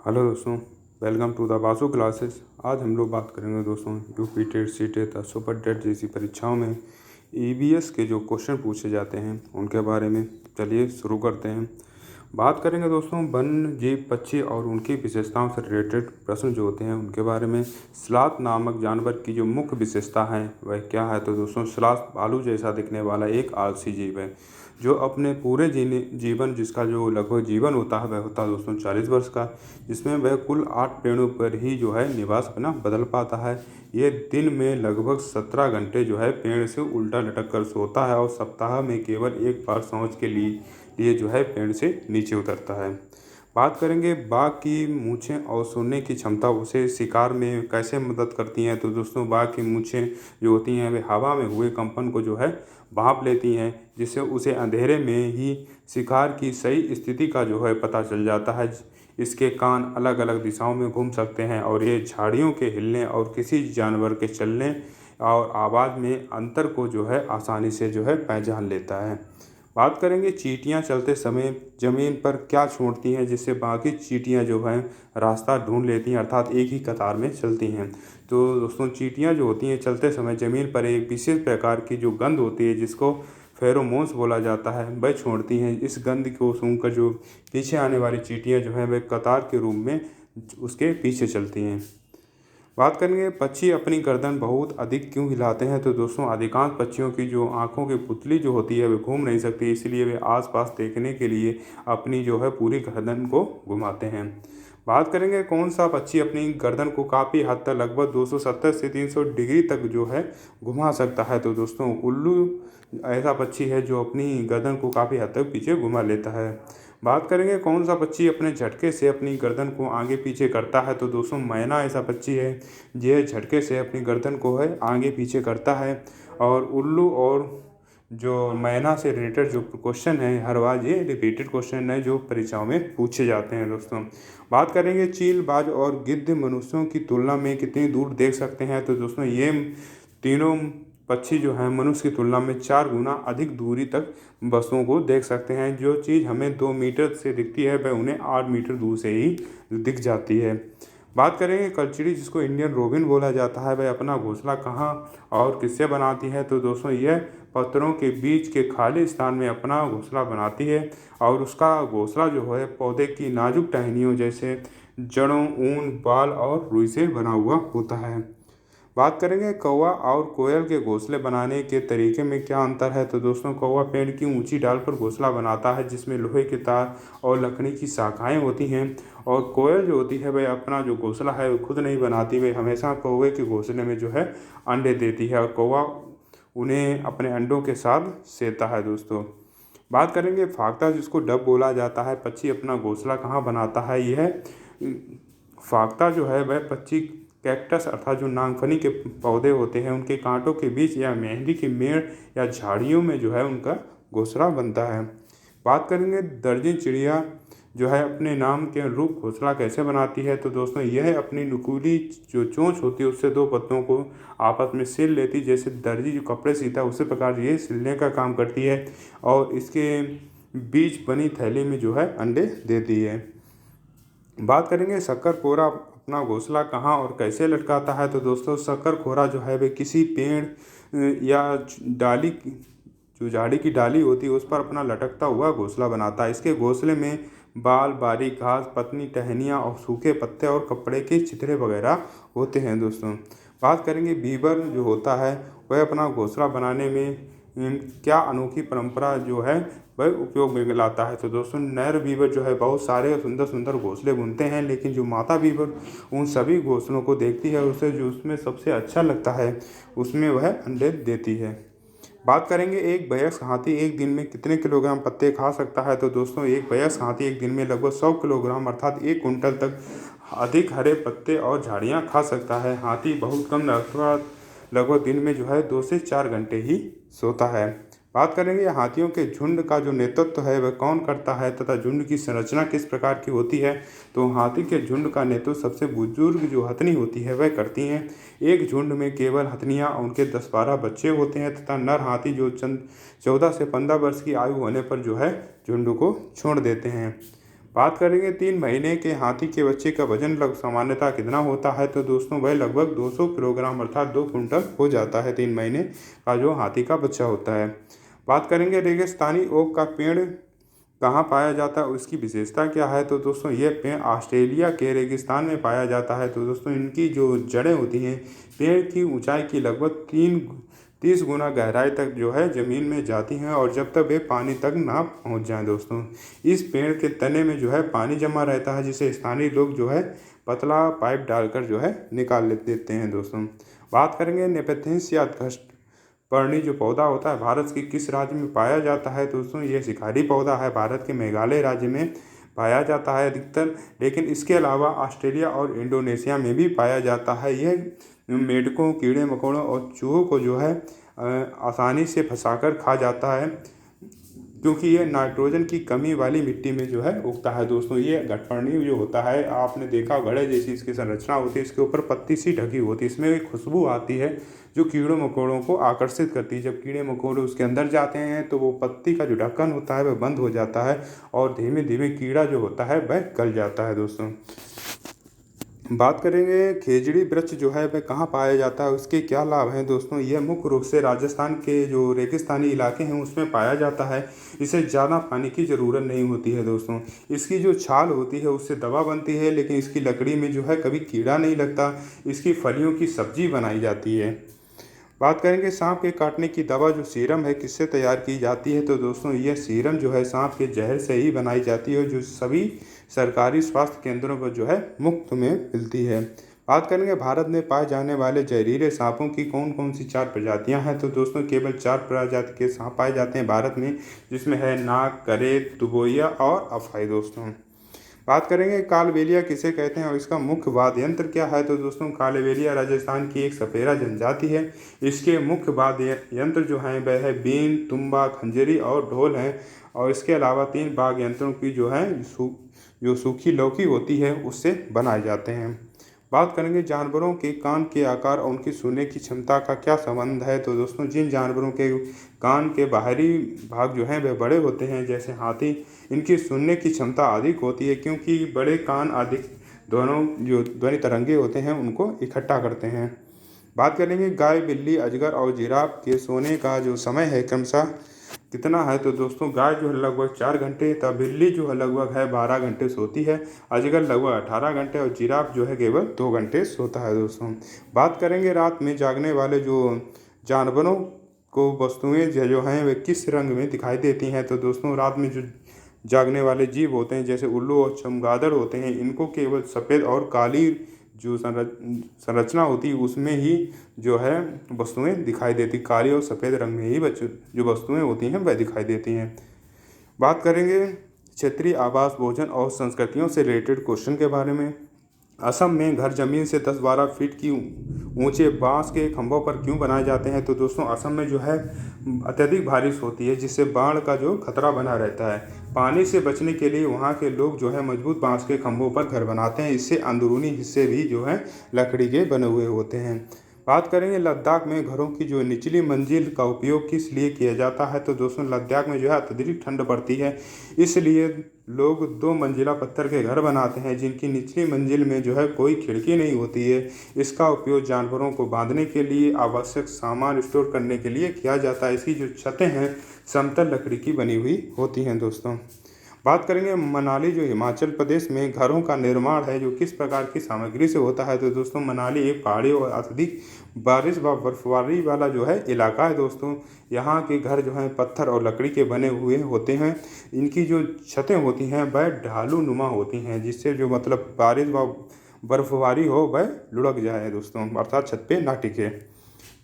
Hello दोस्तों, welcome to the Basu classes. आज हम लोग बात करेंगे दोस्तों UP TET, C TET, super TET जैसी परीक्षाओं में ईवीएस के जो क्वेश्चन पूछे जाते हैं उनके बारे में। चलिए शुरू करते हैं। बात करेंगे दोस्तों वन्य जीव, पक्षी और उनकी विशेषताओं से रिलेटेड प्रश्न जो होते हैं उनके बारे में। स्लॉथ नामक जानवर की जो मुख्य विशेषता है वह क्या है? तो दोस्तों स्लॉथ भालू जैसा दिखने वाला एक आलसी जीव है जो अपने पूरे जीवन जिसका जो लगभग जीवन होता है वह होता है दोस्तों 40 वर्ष का, जिसमें वह कुल 8 पेड़ों पर ही जो है निवास अपना बदल पाता है। ये दिन में लगभग 17 घंटे जो है पेड़ से उल्टा लटक कर सोता है और सप्ताह में केवल एक बार सांस के लिए जो है पेड़ से नीचे उतरता है। बात करेंगे बाघ की मूंछें और सुनने की क्षमता उसे शिकार में कैसे मदद करती हैं। तो दोस्तों बाघ की मूंछें जो होती हैं वे हवा में हुए कंपन को जो है भांप लेती हैं, जिससे उसे अंधेरे में ही शिकार की सही स्थिति का जो है पता चल जाता है। इसके कान अलग अलग दिशाओं में घूम सकते हैं और ये झाड़ियों के हिलने और किसी जानवर के चलने और आवाज़ में अंतर को जो है आसानी से जो है पहचान लेता है। बात करेंगे चींटियां चलते समय ज़मीन पर क्या छोड़ती हैं जिससे बाकी चींटियां जो हैं रास्ता ढूंढ लेती हैं, अर्थात एक ही कतार में चलती हैं। तो दोस्तों चींटियां जो होती हैं चलते समय ज़मीन पर एक विशेष प्रकार की जो गंध होती है जिसको फेरोमोन्स बोला जाता है वह छोड़ती हैं। इस गंध को सूंघकर जो पीछे आने वाली चींटियां जो हैं वह कतार के रूप में उसके पीछे चलती हैं। बात करेंगे पक्षी अपनी गर्दन बहुत अधिक क्यों हिलाते हैं। तो दोस्तों अधिकांश पक्षियों की जो आंखों की पुतली जो होती है वे घूम नहीं सकती, इसलिए वे आसपास देखने के लिए अपनी जो है पूरी गर्दन को घुमाते हैं। बात करेंगे कौन सा पक्षी अपनी गर्दन को काफ़ी हद तक लगभग 270 से 300 डिग्री तक जो है घुमा सकता है। तो दोस्तों उल्लू ऐसा पक्षी है जो अपनी गर्दन को काफ़ी हद तक पीछे घुमा लेता है। बात करेंगे कौन सा पक्षी अपने झटके से अपनी गर्दन को आगे पीछे करता है। तो दोस्तों मैना ऐसा पक्षी है यह झटके से अपनी गर्दन को है आगे पीछे करता है। और उल्लू और जो मैना से रिलेटेड जो क्वेश्चन है हर बार ये रिपीटेड क्वेश्चन है जो परीक्षाओं में पूछे जाते हैं। दोस्तों बात करेंगे चील, बाज और गिद्ध मनुष्यों की तुलना में कितनी दूर देख सकते हैं। तो दोस्तों ये तीनों पक्षी जो हैं मनुष्य की तुलना में 4 गुना अधिक दूरी तक वस्तुओं को देख सकते हैं। जो चीज़ हमें 2 मीटर से दिखती है वह उन्हें 8 मीटर दूर से ही दिख जाती है। बात करेंगे कलचिड़ी जिसको इंडियन रोबिन बोला जाता है वह अपना घोंसला कहाँ और किससे बनाती है। तो दोस्तों यह पत्थरों के बीच के खाली स्थान में अपना घोंसला बनाती है और उसका घोंसला जो है पौधे की नाजुक टहनियों जैसे जड़ों, ऊन, बाल और रुई से बना हुआ होता है। बात करेंगे कौवा और कोयल के घोंसले बनाने के तरीके में क्या अंतर है। तो दोस्तों कौवा पेड़ की ऊंची डाल पर घोंसला बनाता है जिसमें लोहे के तार और लकड़ी की शाखाएं होती हैं। और कोयल जो होती है वह अपना जो घोंसला है वो खुद नहीं बनाती, वह हमेशा कौवे के घोंसले में जो है अंडे देती है और कौवा उन्हें अपने अंडों के साथ सेता है। दोस्तों बात करेंगे फाख्ता जिसको डब बोला जाता है पक्षी अपना घोंसला कहाँ बनाता है। यह फाख्ता जो है वह पक्षी कैक्टस अर्थात जो नागफनी के पौधे होते हैं उनके कांटों के बीच या मेहंदी की मेड़ या झाड़ियों में जो है उनका घोंसला बनता है। बात करेंगे दर्जन चिड़िया जो है अपने नाम के अनुरूप घोंसला कैसे बनाती है। तो दोस्तों यह अपनी नुकीली जो चोंच होती है उससे 2 पत्तों को आपस में सिल लेती, जैसे दर्जी जो कपड़े सीता है उसी प्रकार ये सिलने का काम करती है और इसके बीच बनी थैली में जो है अंडे देती है। बात करेंगे शक्कर खोरा अपना घोंसला कहाँ और कैसे लटकाता है। तो दोस्तों शक्कर खोरा जो है वे किसी पेड़ या डाली जो झाड़ी की डाली होती है उस पर अपना लटकता हुआ घोंसला बनाता है। इसके घोंसले में बाल, बारीक घास, पतली टहनियाँ और सूखे पत्ते और कपड़े के छितरे वगैरह होते हैं। दोस्तों बात करेंगे बीबर जो होता है वह अपना घोंसला बनाने में क्या अनोखी परंपरा जो है वह उपयोग में लाता है। तो दोस्तों नर बीवर जो है बहुत सारे सुंदर सुंदर घोंसले बुनते हैं, लेकिन जो माता बीवर उन सभी घोंसलों को देखती है उसे जो उसमें सबसे अच्छा लगता है उसमें वह अंडे देती है। बात करेंगे एक वयस्क हाथी एक दिन में कितने किलोग्राम पत्ते खा सकता है। तो दोस्तों एक वयस्क हाथी एक दिन में लगभग 100 किलोग्राम अर्थात 1 कुंटल तक अधिक हरे पत्ते और झाड़ियाँ खा सकता है। हाथी बहुत कम अर्थात लगभग दिन में जो है 2 से 4 घंटे ही सोता है। बात करेंगे हाथियों के झुंड का जो नेतृत्व है वह कौन करता है तथा झुंड की संरचना किस प्रकार की होती है। तो हाथी के झुंड का नेतृत्व सबसे बुजुर्ग जो हथनी होती है वह करती हैं। एक झुंड में केवल हथनियाँ और उनके 10-12 बच्चे होते हैं तथा नर हाथी जो 14 से 15 वर्ष की आयु होने पर जो है झुंड को छोड़ देते हैं। बात करेंगे 3 महीने के हाथी के बच्चे का वजन सामान्यतः कितना होता है, तो दोस्तों वह लगभग 200 किलोग्राम अर्थात 2 कुंटल हो जाता है 3 महीने का जो हाथी का बच्चा होता है। बात करेंगे रेगिस्तानी ओक का पेड़ कहाँ पाया जाता है, उसकी विशेषता क्या है, तो दोस्तों यह पेड़ ऑस्ट्रेलिया के रेगिस्तान में पाया जाता है। तो दोस्तों इनकी जो जड़ें होती हैं पेड़ की ऊंचाई की लगभग 30 गुना गहराई तक जो है ज़मीन में जाती हैं और जब तक वे पानी तक ना पहुंच जाएं। दोस्तों इस पेड़ के तने में जो है पानी जमा रहता है, जिसे स्थानीय लोग जो है पतला पाइप डालकर जो है निकाल देते हैं। दोस्तों बात करेंगे नेपथ्यंस या पर्णी जो पौधा होता है भारत के किस राज्य में पाया जाता है, तो दोस्तों ये शिकारी पौधा है, भारत के मेघालय राज्य में पाया जाता है अधिकतर, लेकिन इसके अलावा ऑस्ट्रेलिया और इंडोनेशिया में भी पाया जाता है। यह मेंढकों, कीड़े मकोड़ों और चूहों को जो है आसानी से फंसाकर खा जाता है, क्योंकि ये नाइट्रोजन की कमी वाली मिट्टी में जो है उगता है। दोस्तों ये गठपर्णी जो होता है, आपने देखा घड़े जैसी इसकी संरचना होती है, इसके ऊपर पत्ती सी ढकी होती है, इसमें एक खुशबू आती है जो कीड़ों मकोड़ों को आकर्षित करती है। जब कीड़े मकोड़े उसके अंदर जाते हैं तो वो पत्ती का जो ढक्कन होता है वह बंद हो जाता है और धीमे धीमे कीड़ा जो होता है वह गल जाता है। दोस्तों बात करेंगे खेजड़ी वृक्ष जो है वह कहाँ पाया जाता है, उसके क्या लाभ हैं। दोस्तों यह मुख्य रूप से राजस्थान के जो रेगिस्तानी इलाके हैं उसमें पाया जाता है। इसे ज़्यादा पानी की ज़रूरत नहीं होती है। दोस्तों इसकी जो छाल होती है उससे दवा बनती है, लेकिन इसकी लकड़ी में जो है कभी कीड़ा नहीं लगता। इसकी फलियों की सब्जी बनाई जाती है। बात करेंगे सांप के काटने की दवा जो सीरम है किससे तैयार की जाती है, तो दोस्तों यह सीरम जो है सांप के जहर से ही बनाई जाती है, जो सभी सरकारी स्वास्थ्य केंद्रों पर जो है मुफ्त में मिलती है। बात करेंगे भारत में पाए जाने वाले जहरीले सांपों की कौन कौन सी 4 प्रजातियां हैं, तो दोस्तों केवल 4 प्रजाति के सांप पाए जाते हैं भारत में, जिसमें है नाग, करेत, तुबोइया और अफाई। दोस्तों बात करेंगे कालबेलिया किसे कहते हैं और इसका मुख्य वाद्य यंत्र क्या है, तो दोस्तों कालबेलिया राजस्थान की एक सपेरा जनजाति है। इसके मुख्य वाद्य यंत्र जो हैं वह है बीन, तुम्बा, खंजरी और ढोल हैं, और इसके अलावा 3 वाद्य यंत्रों की जो है जो सूखी लौकी होती है उससे बनाए जाते हैं। बात करेंगे जानवरों के कान के आकार और उनकी सुनने की क्षमता का क्या संबंध है, तो दोस्तों जिन जानवरों के कान के बाहरी भाग जो हैं वह बड़े होते हैं जैसे हाथी, इनकी सुनने की क्षमता अधिक होती है, क्योंकि बड़े कान अधिक दोनों जो ध्वनि तरंगे होते हैं उनको इकट्ठा करते हैं। बात करेंगे गाय, बिल्ली, अजगर और जिराफ के सोने का जो समय है क्रमशः कितना है, तो दोस्तों गाय जो है लगभग 4 घंटे, तब बिल्ली जो है लगभग है 12 घंटे सोती है, अजगर लगभग 18 घंटे और जिराफ जो है केवल 2 घंटे सोता है। दोस्तों बात करेंगे रात में जागने वाले जो जानवरों को वस्तुएं जो हैं वे किस रंग में दिखाई देती हैं, तो दोस्तों रात में जो जागने वाले जीव होते हैं जैसे उल्लू और चमगादड़ होते हैं, इनको केवल सफ़ेद और काली जो संरचना होती है उसमें ही जो है वस्तुएं दिखाई देती, काली और सफ़ेद रंग में ही जो वस्तुएं होती हैं वह दिखाई देती हैं। बात करेंगे क्षेत्रीय आवास, भोजन और संस्कृतियों से रिलेटेड क्वेश्चन के बारे में। असम में घर जमीन से 10-12 फीट की ऊंचे बांस के खंभों पर क्यों बनाए जाते हैं, तो दोस्तों असम में जो है अत्यधिक बारिश होती है जिससे बाढ़ का जो खतरा बना रहता है। पानी से बचने के लिए वहाँ के लोग जो है मजबूत बांस के खंभों पर घर बनाते हैं, इससे अंदरूनी हिस्से भी जो है लकड़ी के बने हुए होते हैं। बात करेंगे लद्दाख में घरों की जो निचली मंजिल का उपयोग किस लिए किया जाता है, तो दोस्तों लद्दाख में जो है अत्यधिक ठंड पड़ती है, इसलिए लोग 2 मंजिला पत्थर के घर बनाते हैं जिनकी निचली मंजिल में जो है कोई खिड़की नहीं होती है। इसका उपयोग जानवरों को बांधने के लिए, आवश्यक सामान स्टोर करने के लिए किया जाता है। इसकी जो छतें हैं समतल लकड़ी की बनी हुई होती हैं। दोस्तों बात करेंगे मनाली जो हिमाचल प्रदेश में घरों का निर्माण है जो किस प्रकार की सामग्री से होता है, तो दोस्तों मनाली एक पहाड़ी और अत्यधिक बारिश व बर्फबारी वाला जो है इलाका है। दोस्तों यहाँ के घर जो हैं पत्थर और लकड़ी के बने हुए होते हैं। इनकी जो छतें होती हैं वह ढालू नुमा होती हैं, जिससे जो मतलब बारिश व बर्फबारी हो वह लुढ़क जाए दोस्तों, अर्थात छत पे ना टिके।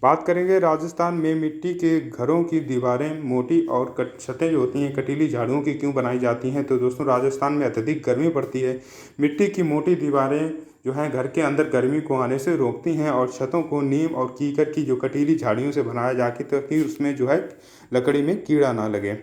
बात करेंगे राजस्थान में मिट्टी के घरों की दीवारें मोटी और छतें जो होती हैं कटीली झाड़ियों की क्यों बनाई जाती हैं, तो दोस्तों राजस्थान में अत्यधिक गर्मी पड़ती है। मिट्टी की मोटी दीवारें जो हैं घर के अंदर गर्मी को आने से रोकती हैं और छतों को नीम और कीकर की जो कटीली झाड़ियों से बनाया जाके ताकि उसमें जो है लकड़ी में कीड़ा ना लगे।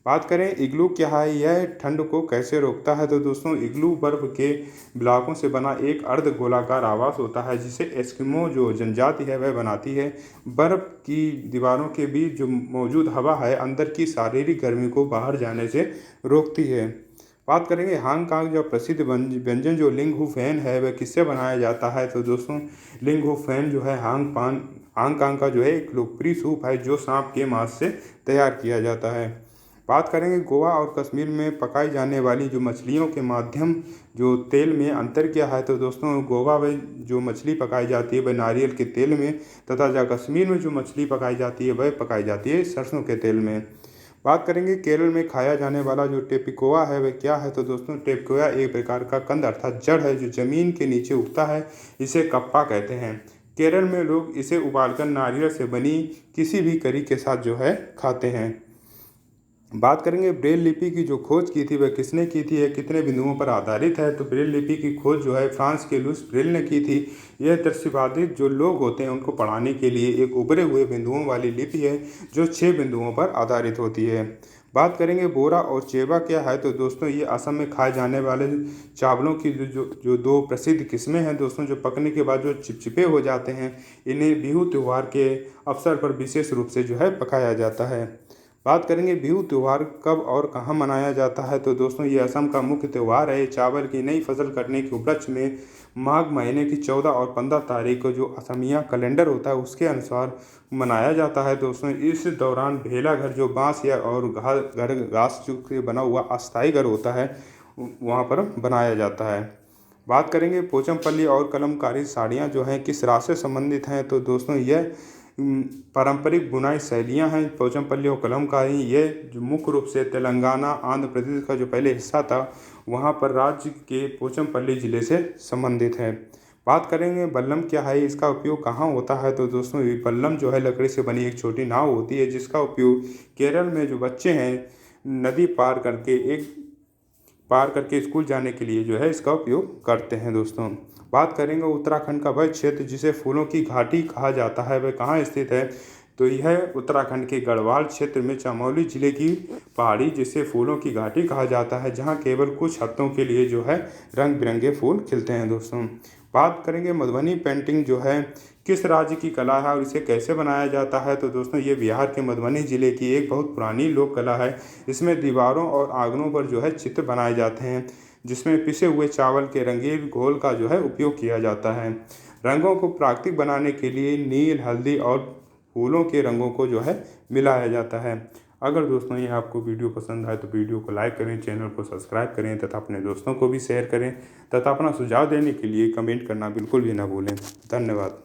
बात करें इग्लू क्या है, यह ठंड को कैसे रोकता है, तो दोस्तों इग्लू बर्फ के ब्लॉकों से बना एक अर्ध गोलाकार आवास होता है जिसे एस्किमो जो जनजाति है वह बनाती है। बर्फ की दीवारों के बीच जो मौजूद हवा है अंदर की शारीरिक गर्मी को बाहर जाने से रोकती है। बात करेंगे हांगकांग जो प्रसिद्ध व्यंजन जो लिंग हू फैन है वह किससे बनाया जाता है। तो दोस्तों लिंग हू फैन जो है हांगकांग का जो है एक लोकप्रिय सूप है जो सांप के मांस से तैयार किया जाता है। बात करेंगे गोवा और कश्मीर में पकाई जाने वाली जो मछलियों के माध्यम जो तेल में अंतर क्या है। तो दोस्तों गोवा में जो मछली पकाई जाती है वह नारियल के तेल में, तथा जहाँ कश्मीर में जो मछली पकाई जाती है वह पकाई जाती है सरसों के तेल में। बात करेंगे केरल में खाया जाने वाला जो टेपिकोआ है वह क्या है। तो दोस्तों टेपिकोआ एक प्रकार का कंद अर्थात जड़ है जो ज़मीन के नीचे उगता है, इसे कप्पा कहते हैं। केरल में लोग इसे उबालकर नारियल से बनी किसी भी करी के साथ जो है खाते हैं। बात करेंगे ब्रेल लिपि की जो खोज की थी वह किसने की थी, यह कितने बिंदुओं पर आधारित है। तो ब्रेल लिपि की खोज जो है फ्रांस के लुईस ब्रेल ने की थी। यह दृष्टिबाधित जो लोग होते हैं उनको पढ़ाने के लिए एक उभरे हुए बिंदुओं वाली लिपि है जो 6 बिंदुओं पर आधारित होती है। बात करेंगे बोरा और चेबा क्या है। तो दोस्तों ये असम में खाए जाने वाले चावलों की जो दो प्रसिद्ध किस्में हैं दोस्तों, जो पकने के बाद जो चिपचिपे हो जाते हैं, इन्हें बिहू त्यौहार के अवसर पर विशेष रूप से जो है पकाया जाता है। बात करेंगे बिहू त्यौहार कब और कहाँ मनाया जाता है। तो दोस्तों ये असम का मुख्य त्यौहार है। चावल की नई फसल कटने के उपलक्ष्य में माघ महीने की 14 और 15 तारीख को जो असमिया कैलेंडर होता है उसके अनुसार मनाया जाता है। दोस्तों इस दौरान भेला घर जो बांस या और घास से बना हुआ अस्थायी घर होता है वहाँ पर बनाया जाता है। बात करेंगे पोचमपल्ली और कलमकारी साड़ियाँ जो हैं किस राज्य से संबंधित हैं। तो दोस्तों यह पारंपरिक बुनाई शैलियाँ हैं पोचमपल्ली और कलमकारी। ये जो मुख्य रूप से तेलंगाना आंध्र प्रदेश का जो पहले हिस्सा था वहाँ पर राज्य के पोचमपल्ली ज़िले से संबंधित है। बात करेंगे बल्लम क्या है, इसका उपयोग कहाँ होता है। तो दोस्तों ये बल्लम जो है लकड़ी से बनी एक छोटी नाव होती है जिसका उपयोग केरल में जो बच्चे हैं नदी पार करके स्कूल जाने के लिए जो है इसका उपयोग करते हैं। दोस्तों बात करेंगे उत्तराखंड का वह क्षेत्र जिसे फूलों की घाटी कहा जाता है वह कहाँ स्थित है। तो यह उत्तराखंड के गढ़वाल क्षेत्र में चमोली जिले की पहाड़ी जिसे फूलों की घाटी कहा जाता है, जहाँ केवल कुछ हफ्तों के लिए जो है रंग बिरंगे फूल खिलते हैं। दोस्तों बात करेंगे मधुबनी पेंटिंग जो है किस राज्य की कला है और इसे कैसे बनाया जाता है। तो दोस्तों ये बिहार के मधुबनी ज़िले की एक बहुत पुरानी लोक कला है। इसमें दीवारों और आंगनों पर जो है चित्र बनाए जाते हैं जिसमें पिसे हुए चावल के रंगीन घोल का जो है उपयोग किया जाता है। रंगों को प्राकृतिक बनाने के लिए नील, हल्दी और फूलों के रंगों को जो है मिलाया जाता है। अगर दोस्तों ये आपको वीडियो पसंद आए तो वीडियो को लाइक करें, चैनल को सब्सक्राइब करें तथा अपने दोस्तों को भी शेयर करें तथा अपना सुझाव देने के लिए कमेंट करना बिल्कुल भी ना भूलें। धन्यवाद।